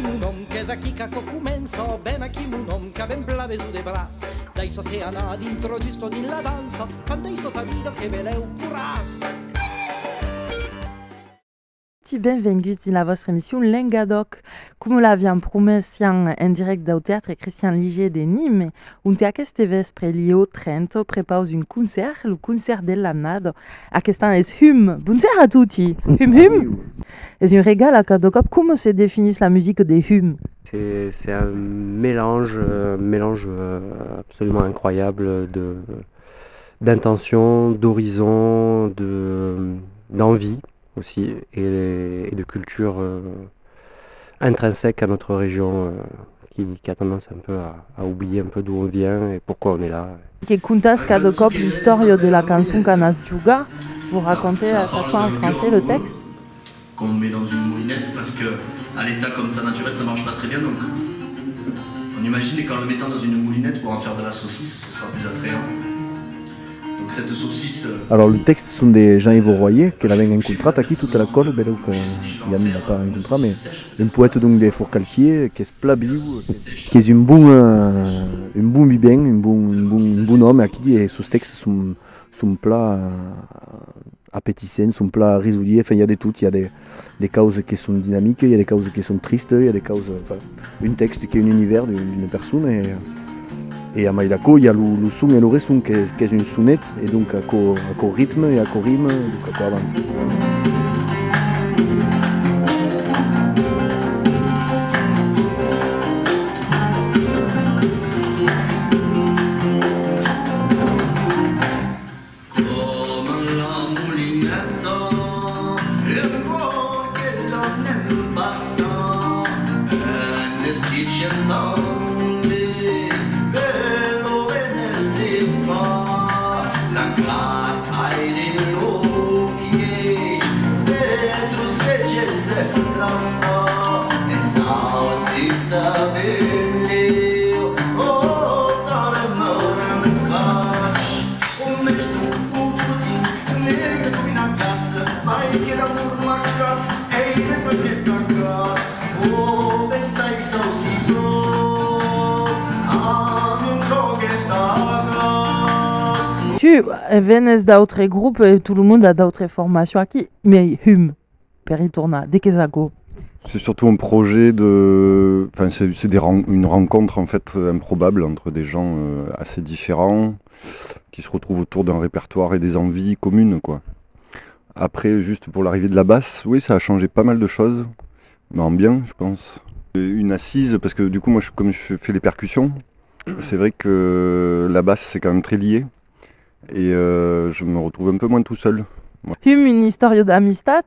mon nom, qu'est-ce qui commence, ben qui mon nom, che ben plave su de bras. Dai so te ana dentro giusto nella danza, quando hai so ta vida che ve l'eu curas. Benvinguts in la vostra émission Lengadoc. Cum l'aviam promès en direct del Teatre Christian Ligier de Nîmes, unde aceste vespre Lio Trento prepaus un concert, il concert dell'annado. Aquest es Hum. Buonasera a tutti. Hum. Es un régal à Cadocop. Comment se définit la musique des Hum? C'est un mélange absolument incroyable d'intention, d'horizon, d'envie aussi et de culture intrinsèque à notre région qui a tendance un peu à oublier un peu d'où on vient et pourquoi on est là. Que contas Cadocop l'histoire de la chanson Canas Juga, vous racontez à chaque fois en français le texte. Qu'on met dans une moulinette parce que à l'état comme ça naturel ça marche pas très bien, donc on imagine qu'en le mettant dans une moulinette pour en faire de la saucisse ce sera plus attrayant. Donc cette saucisse... Alors le texte sont des Jean-Yves Royer qui avait incontrato aquí toute la colle, bello que Yann n'a pas incontrato, mais un poète donc des Forcalquier qui est plabiu, qui est un bon bibien, un bon homme qui et sous texte sont plats appétissants, sont plats résolus, enfin il y a de tout, il y a des causes qui sont dynamiques, il y a des causes qui sont tristes, il y a des causes, enfin un texte qui est un univers d'une personne et à Maïdako, il y a le son et le reson qui est une sonnette, et donc à rythme et à rime, donc à avance. Tu venes d'autres groupes et tout le monde a d'autres formations ici, mais Hum, Peritorna, de qu'est-ce que c'est surtout un projet de... Enfin, c'est une rencontre en fait improbable entre des gens assez différents qui se retrouvent autour d'un répertoire et des envies communes, quoi. Après, juste pour l'arrivée de la basse, oui, ça a changé pas mal de choses, mais en bien, je pense. Une assise, parce que du coup, moi, comme je fais les percussions, c'est vrai que la basse, c'est quand même très lié, et je me retrouve un peu moins tout seul. Hum, une histoire d'amistad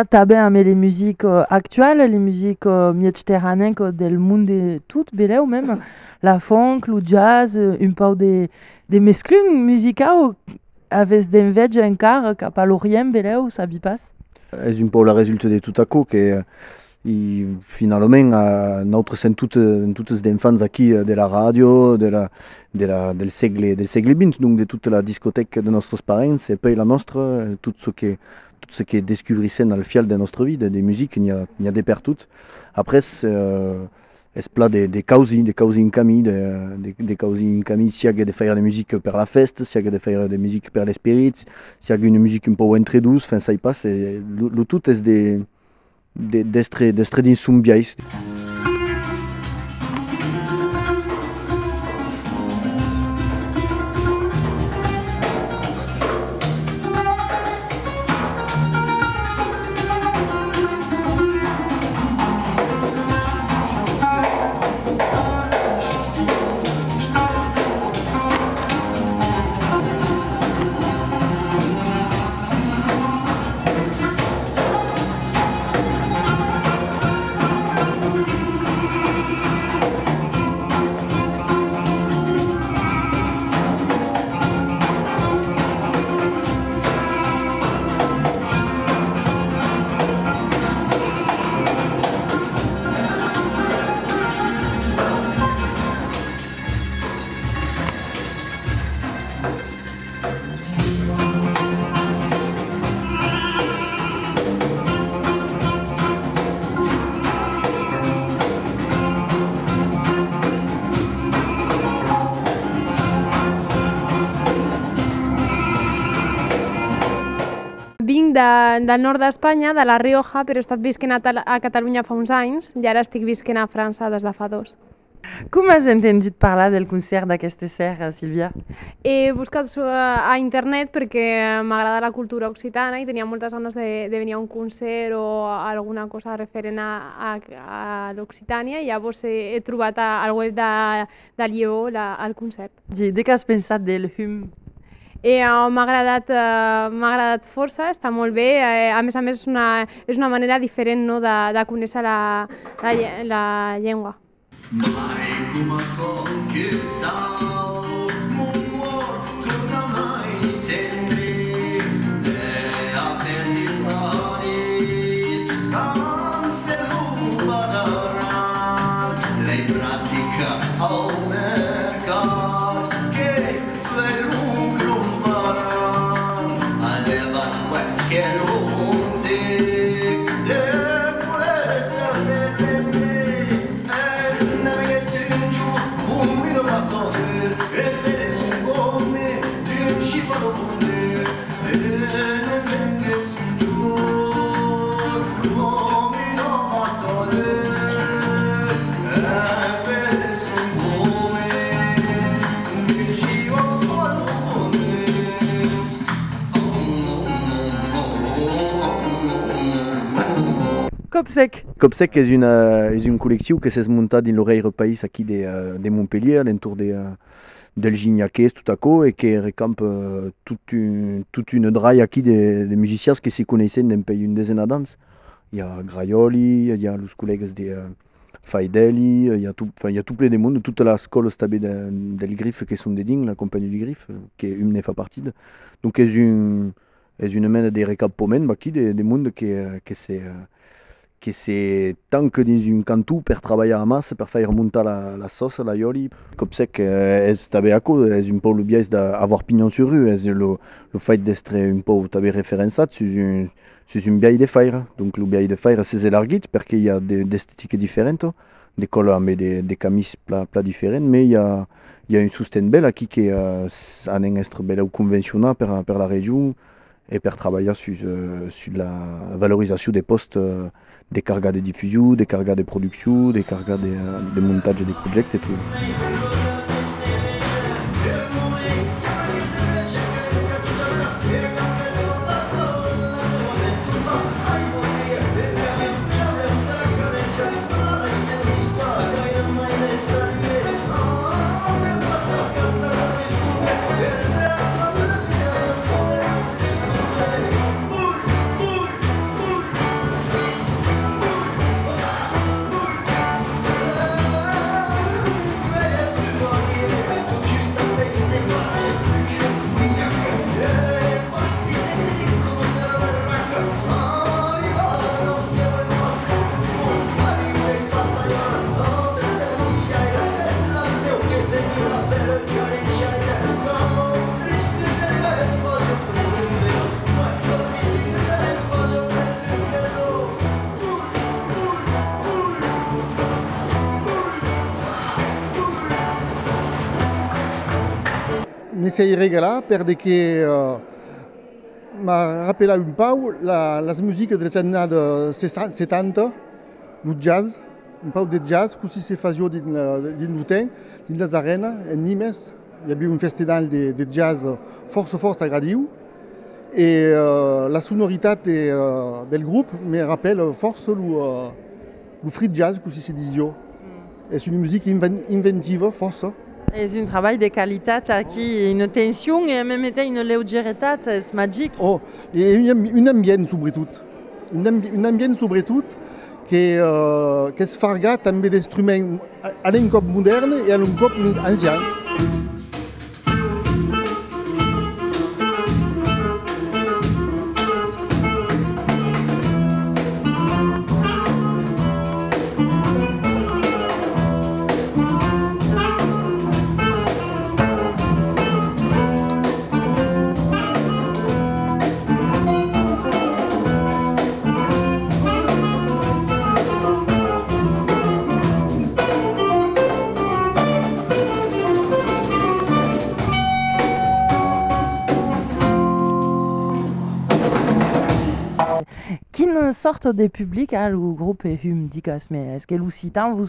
també amb les musiques actuelles, les musiques méditerranéennes del monde tout, beleu même, la funk, le jazz, un peu de mesclun musical, avec d'enveja encara cap a l'Orient, beleu, ça vi pas? És un peu la résultat de tout això que finalement notre sent toutes les enfants aquí de la radio del segle XX, donc de toute la discothèque de nostres parents, c'est pas la nostra, tout ce qui découvrissaient dans le fiel de notre vie, des musiques, il y a des per toutes. Après es plat des causi in camí, des causi in camí, si y a de faire de musique per la festa, si y a de faire de musique per l'esprit, si y a une musique un peu très douce, enfin ça y passe, le tout est d'estre din sumbiais. del nord d'Espanya, de la Rioja, però he estat visquent a Catalunya fa uns anys i ara estic visquent a França des de fa 2. Com has entendut parlar del concert d'aquesta serra, Sílvia? He buscat a internet perquè m'agrada la cultura occitana i tenia moltes ganes de venir a un concert o alguna cosa referent a l'Occitània i llavors he trobat al web de Lleó el concert. De què has pensat del HUM? M'ha agradat força, està molt bé, a més és una manera diferent, no, de conèixer la llengua. Mai come che sao, mon cuore torna mai tendri, le apprendizaris, se l'ubadarà, lei pratica al mercato, che fai lucro farà, alleva qualche lunti, e volere sempre sempre. Copsec. Copsec és un col·lectiu que s'ha muntat en l'Oreire País aquí de Montpellier, a l'entour del Gignaquès, tout à coup, et qui récampe toute une draille aquí de musiciens qui se connaissaient depuis une dizaine d'années. Il y a Graioli, il y a les collègues de Faidelli, il y a tout plein de monde, toute la scola del Griffe qui sont des dignes, la compagnie du Griffe, qui ne fait partie. Donc c'est une main de récapement aquí de monde que c'est tant que dans un cantou per travailler à masse, per faire remonter la sauce, la ioli. Copsec est tabeaco, est un peu le biais d'avoir pignon sur rue, est le fait d'être un peu tabe référencé sur un biais de faire. Donc le biais de faire c'est élargi parce qu'il y a des esthétiques différentes, des couleurs mais des camises plats différents, mais il y a une soutien belle qui est un extra belle conventionnel per la région et per travailler sur la valorisation des postes. Des cargas de diffusion, des cargas de production, des cargas de montage des projets et tout. Mi sei regala perché mi rappela un po' la musica degli anni 70, il jazz, un po' di jazz, così si faceva in Lutin, in les arena, in Nimes. Il y avait un festival de jazz force agradable. Et la sonorité del groupe me rappelle force le free jazz, così si disait. C'est une musique inventive, force. C'est un travail de qualité qui a une tension et même une légèreté, c'est magique. Oh, et une ambiance surtout. Une ambiance surtout qui se farga també d'instruments à un cop moderne et à un cop ancien. sorte de public le groupe Hum dicas, mais est-ce que l'Occitan vous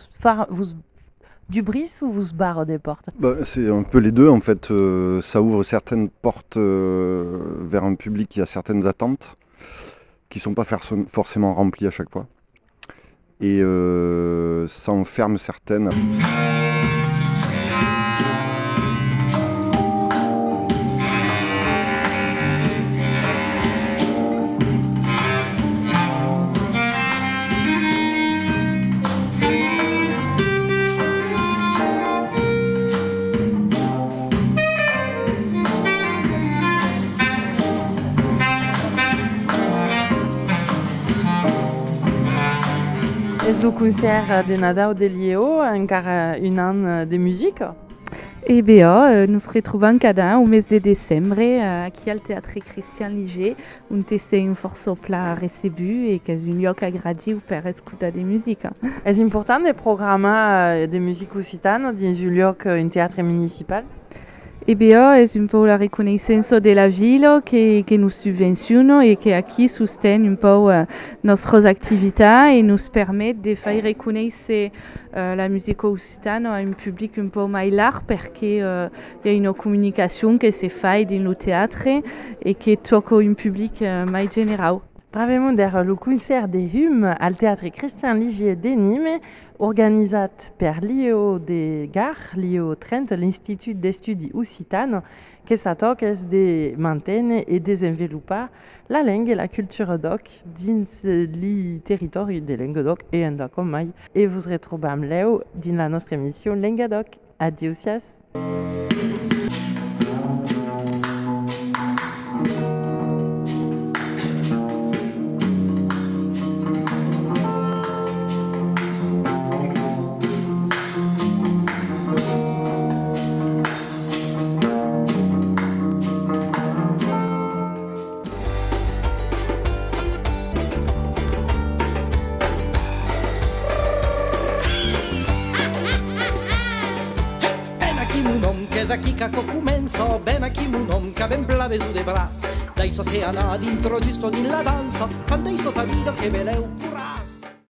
du brise ou vous barre des portes? C'est un peu les deux en fait. Ça ouvre certaines portes vers un public qui a certaines attentes qui ne sont pas forcément remplies à chaque fois. Et ça en ferme certaines. Est-ce le concert de Nadao de Lieo encore une an de musique? Eh bien, nous se retrouvons cada au mes de décembre aquí al Teatre Christian Liger, on testé un forço pla recebu et qu'est un lloc agradi per escutar de musique. Est-ce important de programmer de musique occitane dans un lloc, un théâtre municipal? Eh bien, c'est un peu la reconnaissance de la ville que nous subventionne et qui aquí soutient un peu nos activités et nous permet de faire reconnaître la musique occitane à un public un peu plus large parce qu'il y a une communication qui se fait dans le théâtre et qui touche un public plus général. Travement der le concert de Hum al Teatre Christian Ligier de Nîmes, organisat per l'IO de Gar, l'IO Trent, l'Institut d'Estudis Occitanes, que s'attend de maintenir et développer la langue et la culture d'oc dans le territoire de Languedoc et en Docomai. Et vous retrouvez dans la notre émission Languedoc. Adios. Aquí caco comenzo, ben aquí un om che ben plave su de bras. Dai so te ana dintro giusto din la danza, quando i so tavido che veleu